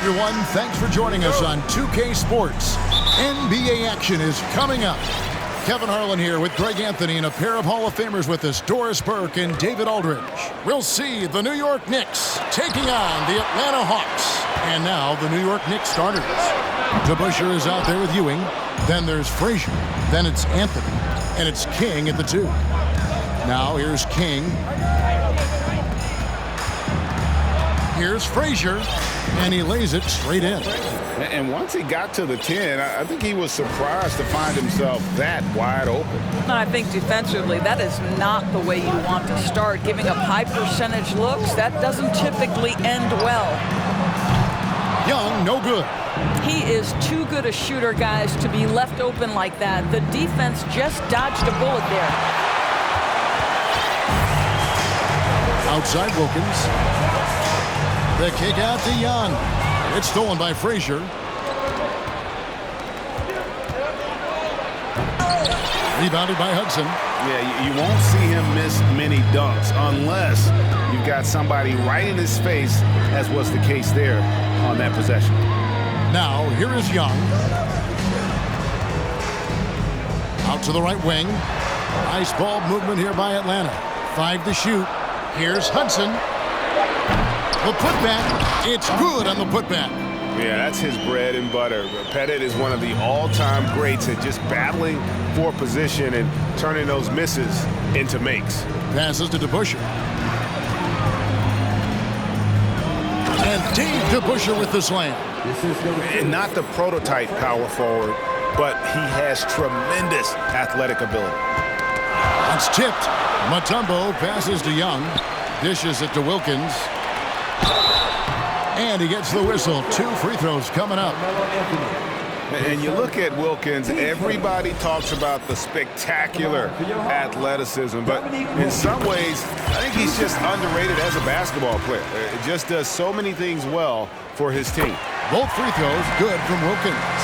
everyone. Thanks for joining us on 2K Sports. NBA action is coming up. Kevin Harlan here with Greg Anthony and a pair of Hall of Famers with us, Doris Burke and David Aldridge. We'll see the New York Knicks taking on the Atlanta Hawks. And now the New York Knicks starters. DeBusschere is out there with Ewing. Then there's Frazier. Then it's Anthony. And it's King at the 2. Now here's King. Here's Frazier, and he lays it straight in. And once he got to the 10, I think he was surprised to find himself that wide open. And I think defensively, that is not the way you want to start. Giving up high percentage looks, that doesn't typically end well. Young, no good. He is too good a shooter, guys, to be left open like that. The defense just dodged a bullet there. Outside Wilkins. The kick out to Young. It's stolen by Frazier. Rebounded by Hudson. Yeah, you won't see him miss many dunks unless you've got somebody right in his face, as was the case there on that possession. Now, here is Young. Out to the right wing. Nice ball movement here by Atlanta. 5 to shoot. Here's Hudson. The putback, it's good on the putback. Yeah, that's his bread and butter. Pettit is one of the all-time greats at just battling for position and turning those misses into makes. Passes to DeBusschere. And Dave DeBusschere with the slam. And not the prototype power forward, but he has tremendous athletic ability. It's tipped. Mutombo passes to Young. Dishes it to Wilkins. And he gets the whistle. 2 free throws coming up. And you look at Wilkins, everybody talks about the spectacular athleticism, but in some ways, I think he's just underrated as a basketball player. It just does so many things well for his team. Both free throws good from Wilkins.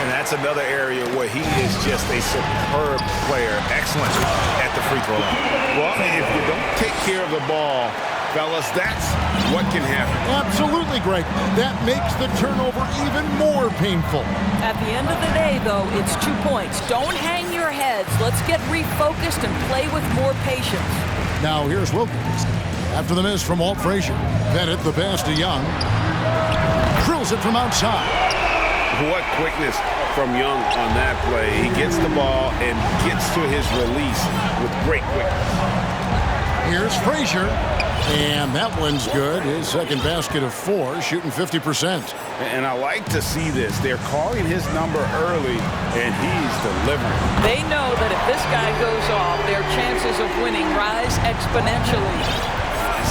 And that's another area where he is just a superb player, excellent at the free throw line. Well, if you don't take care of the ball, fellas, that's what can happen. Absolutely, Greg. That makes the turnover even more painful. At the end of the day, though, it's 2 points. Don't hang your heads. Let's get refocused and play with more patience. Now here's Wilkins. After the miss from Walt Frazier. Pettit, the pass to Young. Drills it from outside. What quickness from Young on that play. He gets the ball and gets to his release with great quickness. Here's Frazier. And that one's good. His second basket of 4, shooting 50%. And I like to see this. They're calling his number early, and he's delivering. They know that if this guy goes off, their chances of winning rise exponentially.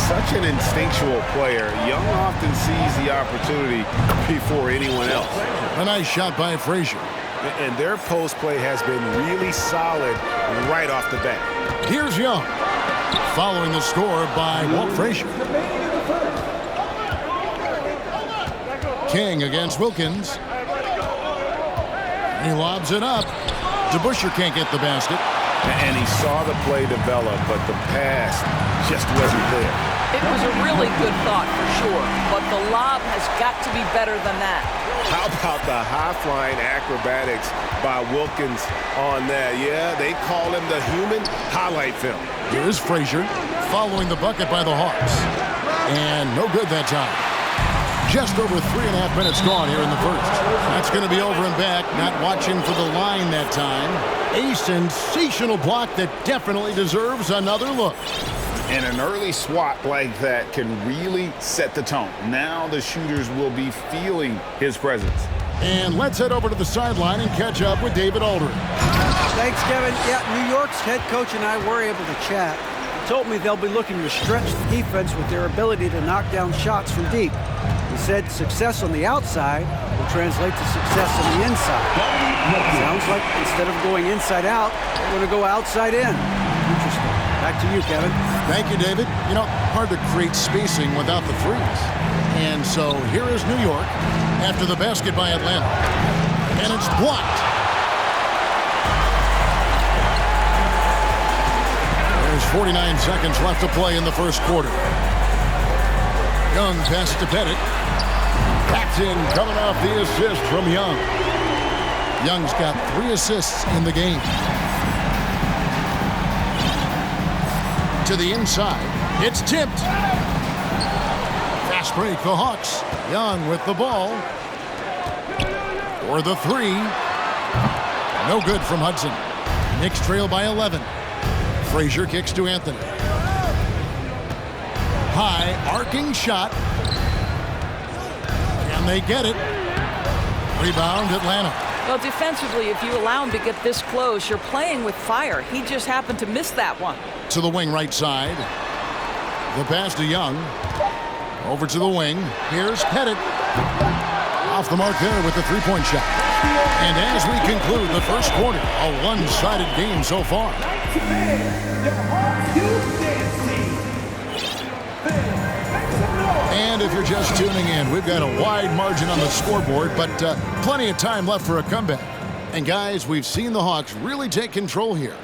Such an instinctual player. Young often sees the opportunity before anyone else. A nice shot by Frazier. And their post play has been really solid right off the bat. Here's Young. Following the score by Walt Frazier. King against Wilkins. He lobs it up. DeBusschere can't get the basket. And he saw the play develop, but the pass just wasn't there. It was a really good thought for sure, but the lob has got to be better than that. How about the high-flying acrobatics by Wilkins on that? Yeah, they call him the human highlight film. Here's Frazier following the bucket by the Hawks. And no good that time. Just over 3.5 minutes gone here in the first. That's going to be over and back. Not watching for the line that time. A sensational block that definitely deserves another look. And an early swat like that can really set the tone. Now the shooters will be feeling his presence. And let's head over to the sideline and catch up with David Aldridge. Thanks, Kevin. Yeah, New York's head coach and I were able to chat. He told me they'll be looking to stretch the defense with their ability to knock down shots from deep. He said success on the outside will translate to success on the inside. Sounds like instead of going inside out, they're going to go outside in. Interesting. Back to you, Kevin. Thank you, David. You know, hard to create spacing without the threes. And so here is New York after the basket by Atlanta. And it's blocked. There's 49 seconds left to play in the first quarter. Young passes to Pettit. Paxton coming off the assist from Young. Young's got 3 assists in the game. To the inside. It's tipped. Fast break, the Hawks. Young with the ball. For the 3. No good from Hudson. Knicks trail by 11. Frazier kicks to Anthony. High, arcing shot. Can they get it? Rebound, Atlanta. Well, defensively, if you allow him to get this close, you're playing with fire. He just happened to miss that one. To the wing right side. The pass to Young. Over to the wing. Here's Pettit. Off the mark there with the three-point shot. And as we conclude the first quarter, a one-sided game so far. And if you're just tuning in, we've got a wide margin on the scoreboard, but plenty of time left for a comeback. And guys, we've seen the Hawks really take control here.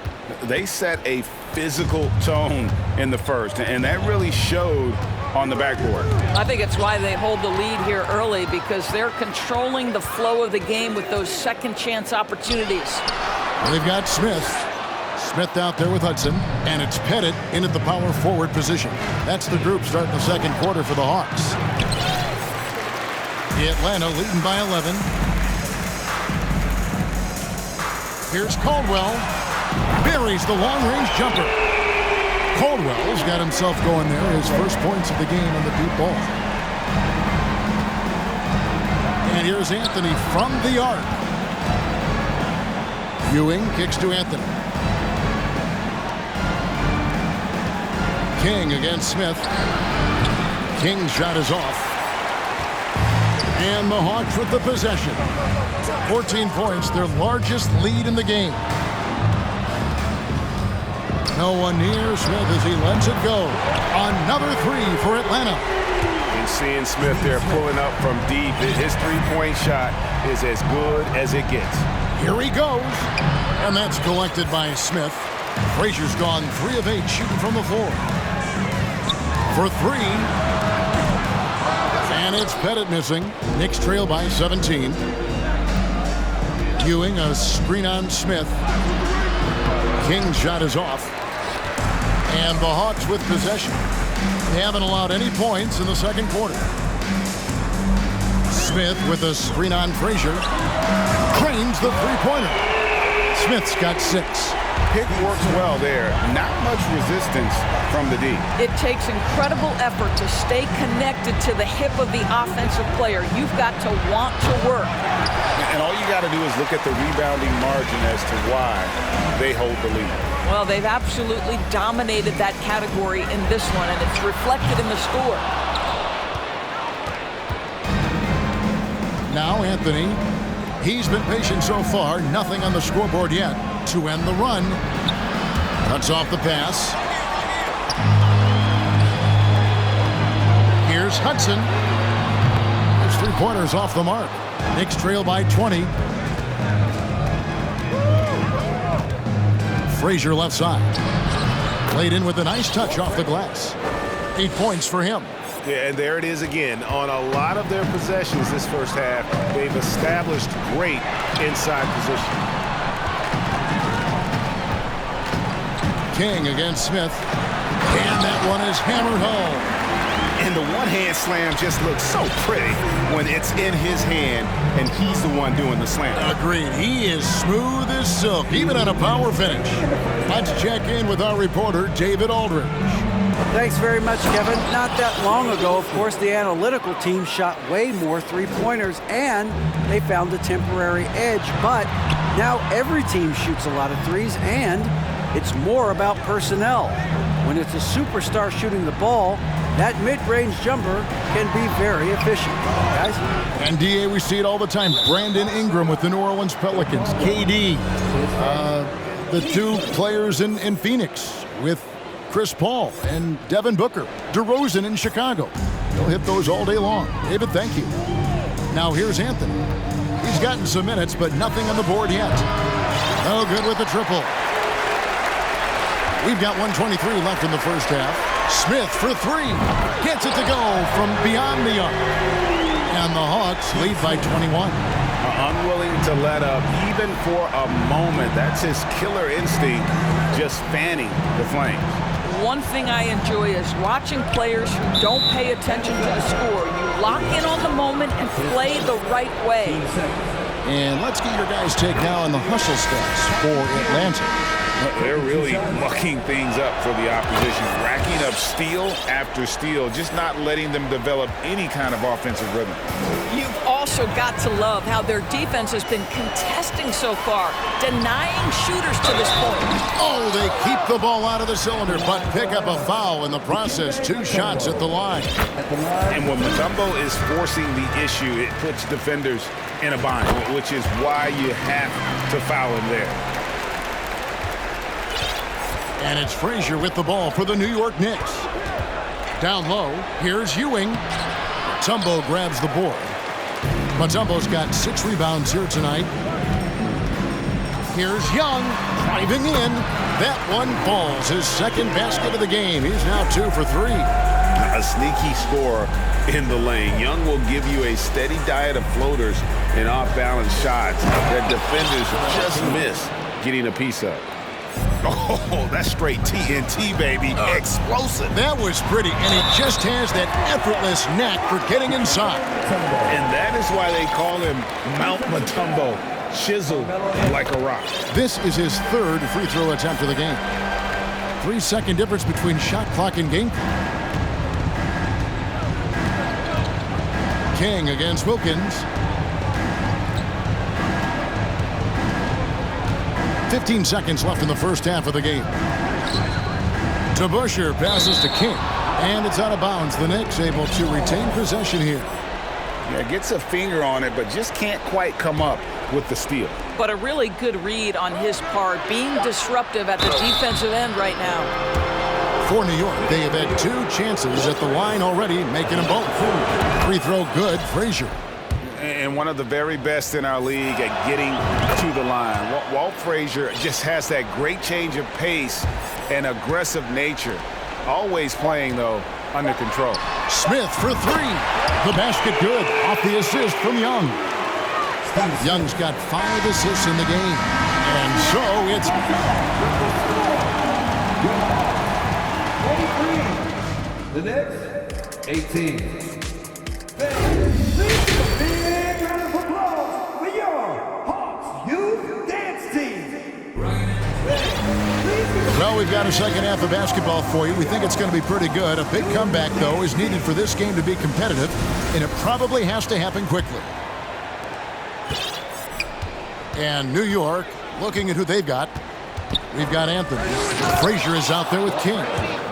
They set a physical tone in the first, and that really showed on the backboard. I think it's why they hold the lead here early, because they're controlling the flow of the game with those second chance opportunities. They've got Smith. Smith out there with Hudson, and it's Pettit in at the power forward position. That's the group starting the second quarter for the Hawks. Atlanta leading by 11. Here's Caldwell. Buries the long-range jumper. Caldwell's got himself going there. His first points of the game on the deep ball. And here's Anthony from the arc. Ewing kicks to Anthony. King against Smith. King's shot is off. And the Hawks with the possession. 14 points, their largest lead in the game. No one near Smith as he lets it go. Another 3 for Atlanta. And seeing Smith there pulling up from deep, his three-point shot is as good as it gets. Here he goes. And that's collected by Smith. Frazier's gone 3 of 8 shooting from the floor. For 3. And it's Pettit missing. Knicks trail by 17. Ewing, a screen on Smith. King's shot is off. And the Hawks with possession. They haven't allowed any points in the second quarter. Smith with a screen on Frazier. Cranes the three-pointer. Smith's got 6. Pick works well there. Not much resistance from the D. It takes incredible effort to stay connected to the hip of the offensive player. You've got to want to work. And all you got to do is look at the rebounding margin as to why they hold the lead. Well, they've absolutely dominated that category in this one, and it's reflected in the score. Now Anthony. He's been patient so far. Nothing on the scoreboard yet to end the run. Cuts off the pass. Here's Hudson. His three-pointers off the mark. Knicks trail by 20. Frazier left side. Laid in with a nice touch off the glass. 8 points for him. Yeah, and there it is again. On a lot of their possessions this first half, they've established great inside position. King against Smith. And that one is hammered home. And the one-hand slam just looks so pretty when it's in his hand and he's the one doing the slam. Agreed. He is smooth as silk, even on a power finish. Let's check in with our reporter, David Aldridge. Thanks very much, Kevin. Not that long ago, of course, the analytical team shot way more three-pointers, and they found a temporary edge. But now every team shoots a lot of threes, and it's more about personnel. When it's a superstar shooting the ball, that mid-range jumper can be very efficient, guys. And, D.A., we see it all the time. Brandon Ingram with the New Orleans Pelicans. KD, the 2 players in Phoenix with Chris Paul and Devin Booker. DeRozan in Chicago. They'll hit those all day long. David, thank you. Now here's Anthony. He's gotten some minutes, but nothing on the board yet. No good with the triple. We've got 1:23 left in the first half. Smith for 3. Gets it to go from beyond the arc. And the Hawks lead by 21. Unwilling to let up even for a moment. That's his killer instinct, just fanning the flames. One thing I enjoy is watching players who don't pay attention to the score. You lock in on the moment and play the right way. And let's get your guys' take now on the hustle stats for Atlanta. They're really mucking things up for the opposition, racking up steal after steal, just not letting them develop any kind of offensive rhythm. You've also got to love how their defense has been contesting so far, denying shooters to this point. Oh, they keep the ball out of the cylinder, but pick up a foul in the process. 2 shots at the line. And when Mutombo is forcing the issue, it puts defenders in a bind, which is why you have to foul him there. And it's Frazier with the ball for the New York Knicks. Down low, here's Ewing. Mutombo grabs the board. Mutombo's got 6 rebounds here tonight. Here's Young driving in. That one falls. His second basket of the game. He's now 2 for 3. A sneaky score in the lane. Young will give you a steady diet of floaters and off-balance shots that defenders just miss getting a piece of. Oh, that's straight TNT, baby. Explosive. That was pretty, and he just has that effortless knack for getting inside. And that is why they call him Mount Mutombo, chiseled like a rock. This is his 3rd free throw attempt of the game. 3-second difference between shot clock and game clock. King against Wilkins. 15 seconds left in the first half of the game. DeBusschere passes to King, and it's out of bounds. The Knicks able to retain possession here. Yeah, gets a finger on it, but just can't quite come up with the steal. But a really good read on his part, being disruptive at the defensive end right now. For New York, they have had 2 chances at the line already, making them both. Free throw good, Frazier. And one of the very best in our league at getting to the line. Walt Frazier just has that great change of pace and aggressive nature. Always playing, though, under control. Smith for 3. The basket good. Off the assist from Young. Young's got 5 assists in the game. And so it's... 23. The Knicks, 18. Well, we've got a second half of basketball for you. We think it's going to be pretty good. A big comeback, though, is needed for this game to be competitive, and it probably has to happen quickly. And New York, looking at who they've got, we've got Anthony. Frazier is out there with King.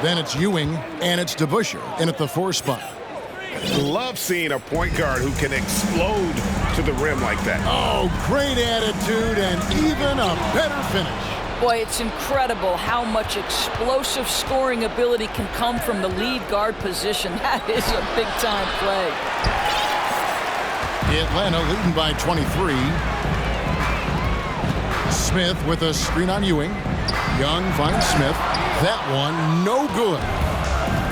Then it's Ewing, and it's DeBusschere in at the 4 spot. Love seeing a point guard who can explode to the rim like that. Oh, great attitude and even a better finish. Boy, it's incredible how much explosive scoring ability can come from the lead guard position. That is a big-time play. Atlanta leading by 23. Smith with a screen on Ewing. Young finds Smith. That one, no good.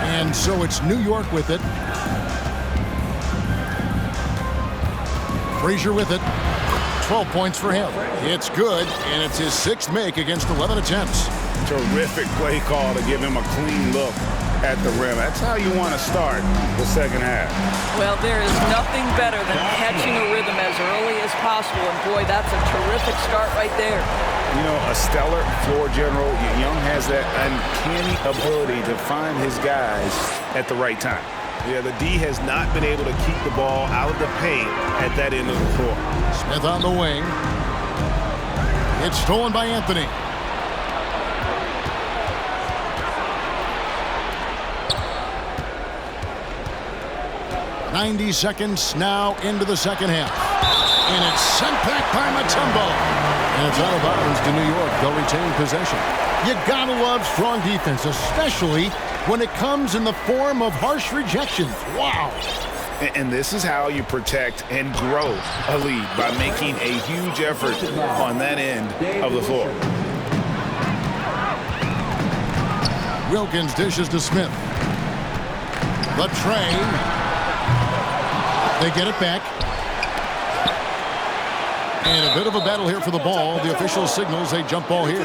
And so it's New York with it. Frazier with it. 12 points for him. It's good, and it's his 6th make against 11 attempts. Terrific play call to give him a clean look at the rim. That's how you want to start the second half. Well, there is nothing better than catching a rhythm as early as possible, and boy, that's a terrific start right there. You know, a stellar floor general. Young has that uncanny ability to find his guys at the right time. Yeah, the D has not been able to keep the ball out of the paint at that end of the floor. Smith on the wing. It's stolen by Anthony. "90 seconds now into the second half. And it's sent back by Mutombo. And it's out of bounds to New York. They'll retain possession. You gotta love strong defense, especially when it comes in the form of harsh rejections. Wow. And this is how you protect and grow a lead, by making a huge effort on that end of the floor. Wilkins dishes to Smith. The tray. They get it back. And a bit of a battle here for the ball. The official signals a jump ball here.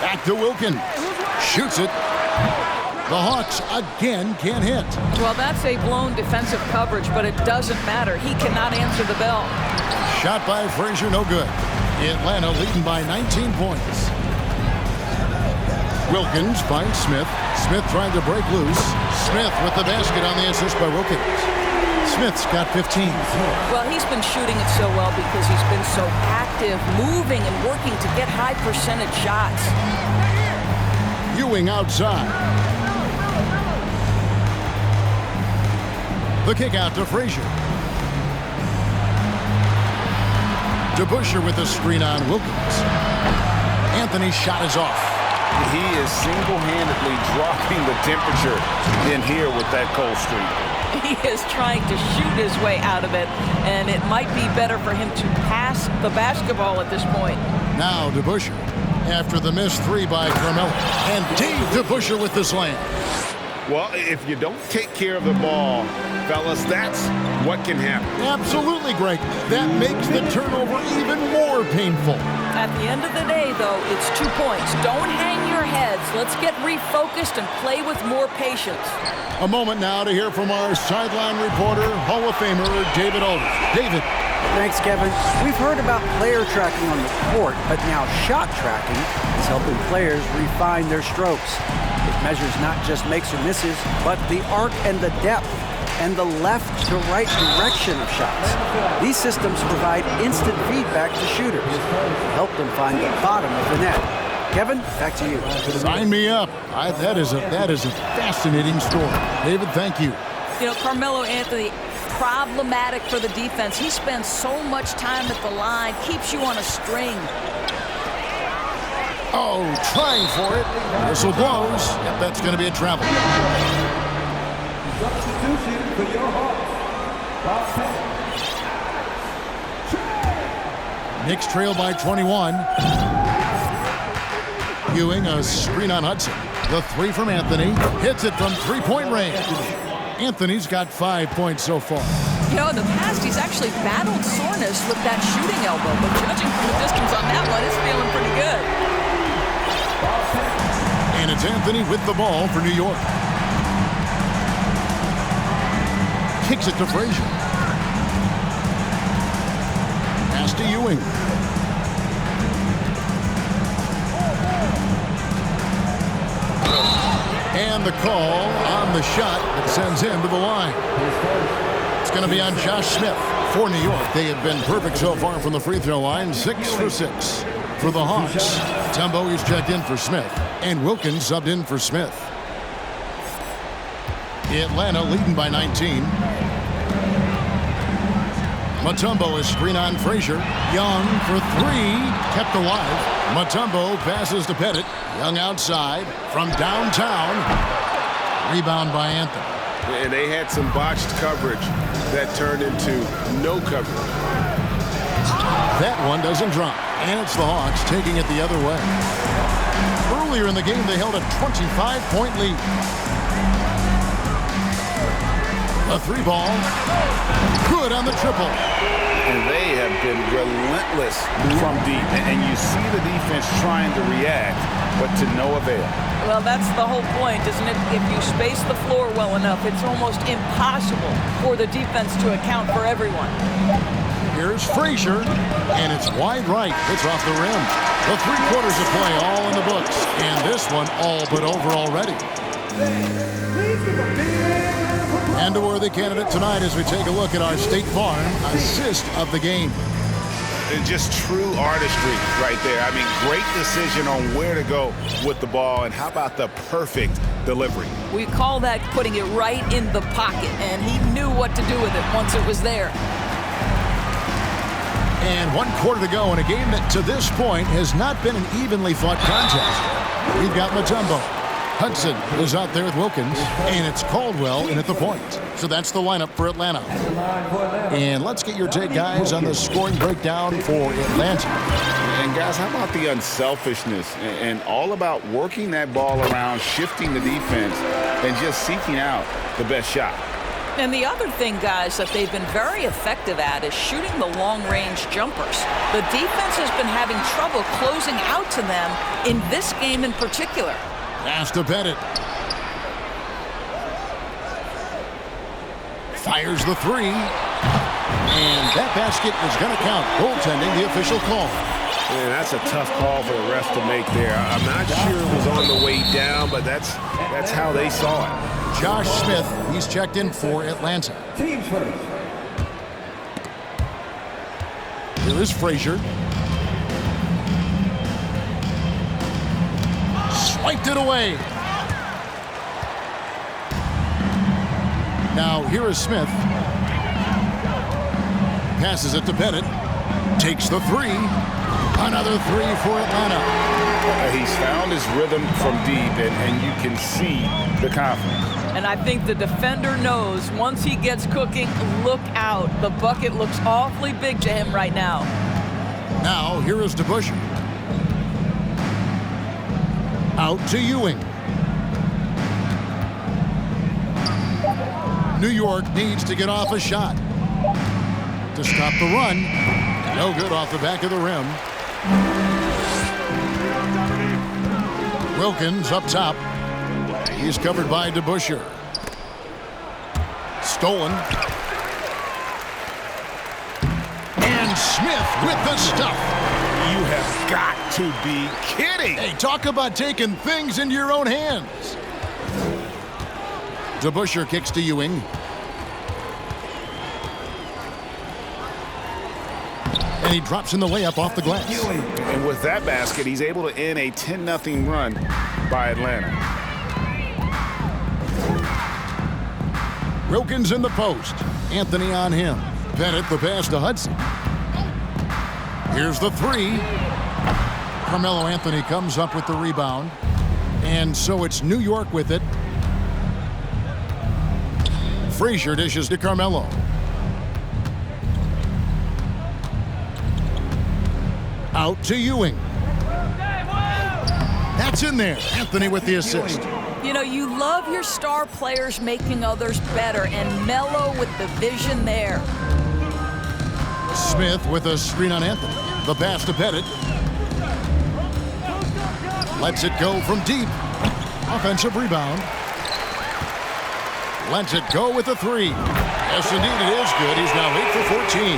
Back to Wilkins. Shoots it. The Hawks again can't hit. Well, that's a blown defensive coverage, but it doesn't matter. He cannot answer the bell. Shot by Frazier, no good. Atlanta leading by 19 points. Wilkins finds Smith. Smith trying to break loose. Smith with the basket on the assist by Wilkins. Smith's got 15. Well, he's been shooting it so well because he's been so active, moving and working to get high percentage shots. Ewing outside. The kick out to Frazier. DeBusschere with the screen on Wilkins. Anthony's shot is off. He is single-handedly dropping the temperature in here with that cold streak. He is trying to shoot his way out of it, and it might be better for him to pass the basketball at this point. Now DeBusschere after the missed three by Carmelo. And Dave DeBusschere with the slam. Well, if you don't take care of the ball, fellas, that's what can happen. Absolutely, Greg. That makes the turnover even more painful. At the end of the day, though, it's 2 points. Don't hang your heads. Let's get refocused and play with more patience. A moment now to hear from our sideline reporter, Hall of Famer David Aldridge. David. Thanks, Kevin. We've heard about player tracking on the court, but now shot tracking is helping players refine their strokes. It measures not just makes or misses, but the arc and the depth and the left to right direction of shots. These systems provide instant feedback to shooters to help them find the bottom of the net. Kevin, back to you. Sign me up. That is a fascinating story. David, thank you. You know, Carmelo Anthony, problematic for the defense. He spends so much time at the line, keeps you on a string. Oh, trying for it. Whistle blows. Yep, that's going to be a travel. Substitution for your Hawks. Knicks trail by 21. Ewing, a screen on Hudson. The three from Anthony. Hits it from three-point range. Anthony's got 5 points so far. You know, in the past, he's actually battled soreness with that shooting elbow, but judging from the distance on that one, it's feeling pretty good. And it's Anthony with the ball for New York. Kicks it to Frazier. Pass to Ewing. And the call on the shot that sends him to the line. It's going to be on Josh Smith for New York. They have been perfect so far from the free throw line, 6 for 6. For the Hawks, Mutombo is checked in for Smith, and Wilkins subbed in for Smith. Atlanta leading by 19. Mutombo is screen on Frazier. Young for three, kept alive. Mutombo passes to Pettit. Young outside from downtown. Rebound by Anthony. And they had some botched coverage that turned into no coverage. That one doesn't drop. And it's the Hawks taking it the other way. Earlier in the game, they held a 25-point lead. A three ball. Good on the triple. And they have been relentless from deep. And you see the defense trying to react, but to no avail. Well, that's the whole point, isn't it? If you space the floor well enough, it's almost impossible for the defense to account for everyone. Here's Frazier, and it's wide right. It's off the rim. The 3 quarters of play all in the books, and this one all but over already. And a worthy candidate tonight as we take a look at our State Farm assist of the game. Just true artistry right there. I mean, great decision on where to go with the ball, and how about the perfect delivery? We call that putting it right in the pocket, and he knew what to do with it once it was there. And 1 quarter to go in a game that to this point has not been an evenly fought contest. We've got Mutombo. Hudson is out there with Wilkins, and it's Caldwell in at the point. So that's the lineup for Atlanta. And let's get your take, guys, on the scoring breakdown for Atlanta. And guys, how about the unselfishness and all about working that ball around, shifting the defense, and just seeking out the best shot. And the other thing, guys, that they've been very effective at is shooting the long-range jumpers. The defense has been having trouble closing out to them in this game in particular. Pass to Pettit. Fires the three. And that basket is going to count. Goaltending, the official call. Man, that's a tough call for the refs to make there. I'm not sure it was on the way down, but that's how they saw it. Josh Smith, he's checked in for Atlanta. Team first. Here is Frazier. Swiped it away. Now here is Smith. Passes it to Pettit. Takes the three. Another three for Atlanta. He's found his rhythm from deep, and you can see the confidence. And I think the defender knows once he gets cooking, look out. The bucket looks awfully big to him right now. Now here is DeBusschere. Out to Ewing. New York needs to get off a shot to stop the run. No good off the back of the rim. Wilkins up top. He's covered by DeBusschere. Stolen. And Smith with the stuff. You have got to be kidding. Hey, talk about taking things into your own hands. DeBusschere kicks to Ewing. And he drops in the layup off the glass. And with that basket, he's able to end a 10-0 run by Atlanta. Wilkins in the post. Anthony on him. Pettit the pass to Hudson. Here's the three. Carmelo Anthony comes up with the rebound. And so it's New York with it. Frazier dishes to Carmelo. Out to Ewing. That's in there. Anthony with the assist. You know, you love your star players making others better, and Melo with the vision there. Smith with a screen on Anthony. The pass to Pettit. Lets it go from deep. Offensive rebound. Lets it go with a three. Yes, indeed, it is good. He's now 8 for 14.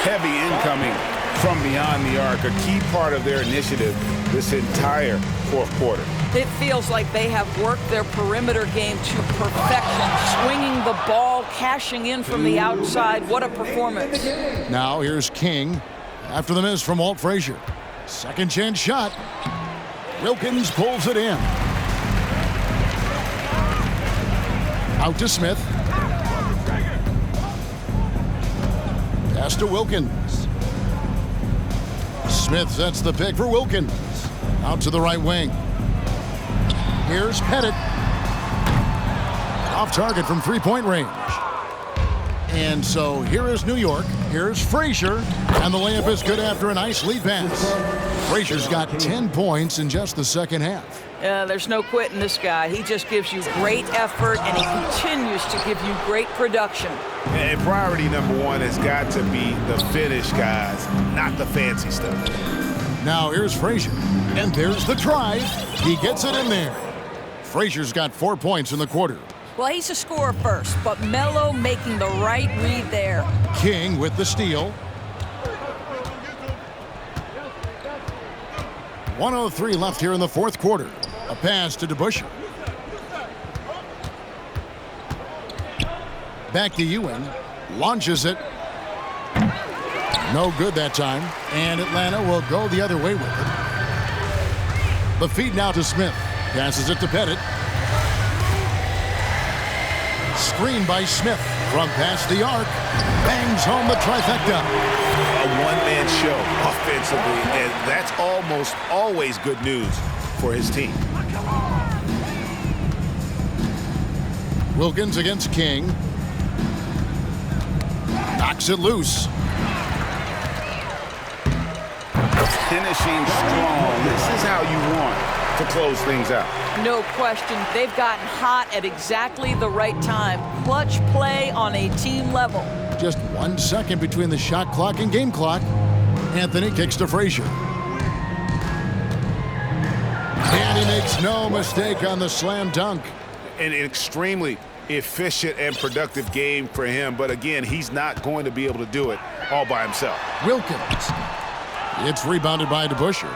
Heavy incoming from beyond the arc, a key part of their initiative this entire fourth quarter. It feels like they have worked their perimeter game to perfection, swinging the ball, cashing in from the outside. What a performance. Now here's King after the miss from Walt Frazier. Second chance shot. Wilkins pulls it in. Out to Smith. Pass to Wilkins. Smith sets the pick for Wilkins. Out to the right wing. Here's Pettit. Off target from three-point range. And so here is New York. Here's Frazier. And the layup is good after a nice lead pass. Frazier's got 10 points in just the second half. There's no quitting this guy. He just gives you great effort, and he continues to give you great production. And priority number one has got to be the finish, guys, not the fancy stuff. Now here's Frazier. And there's the drive. He gets it in there. Frazier's got 4 points in the quarter. Well, he's a scorer first, but Melo making the right read there. King with the steal. 1:03 left here in the fourth quarter. A pass to DeBusschere. Back to Ewing. Launches it. No good that time. And Atlanta will go the other way with it. The feed now to Smith. Passes it to Pettit. Screen by Smith from past the arc. Bangs home the trifecta. A one-man show offensively, and that's almost always good news for his team. Wilkins against King. Knocks it loose. Finishing strong. This is how you want to close things out. No question. They've gotten hot at exactly the right time. Clutch play on a team level. Just 1 second between the shot clock and game clock. Anthony kicks to Frazier. And he makes no mistake on the slam dunk. An extremely efficient and productive game for him. But again, he's not going to be able to do it all by himself. Wilkins. It's rebounded by DeBusschere.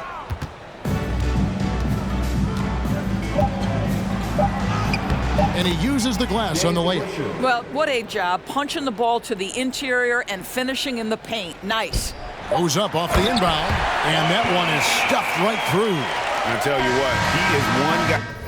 And he uses the glass on the layup. Well, what a job. Punching the ball to the interior and finishing in the paint. Nice. Goes up off the inbound. And that one is stuffed right through. I tell you what, he is one guy.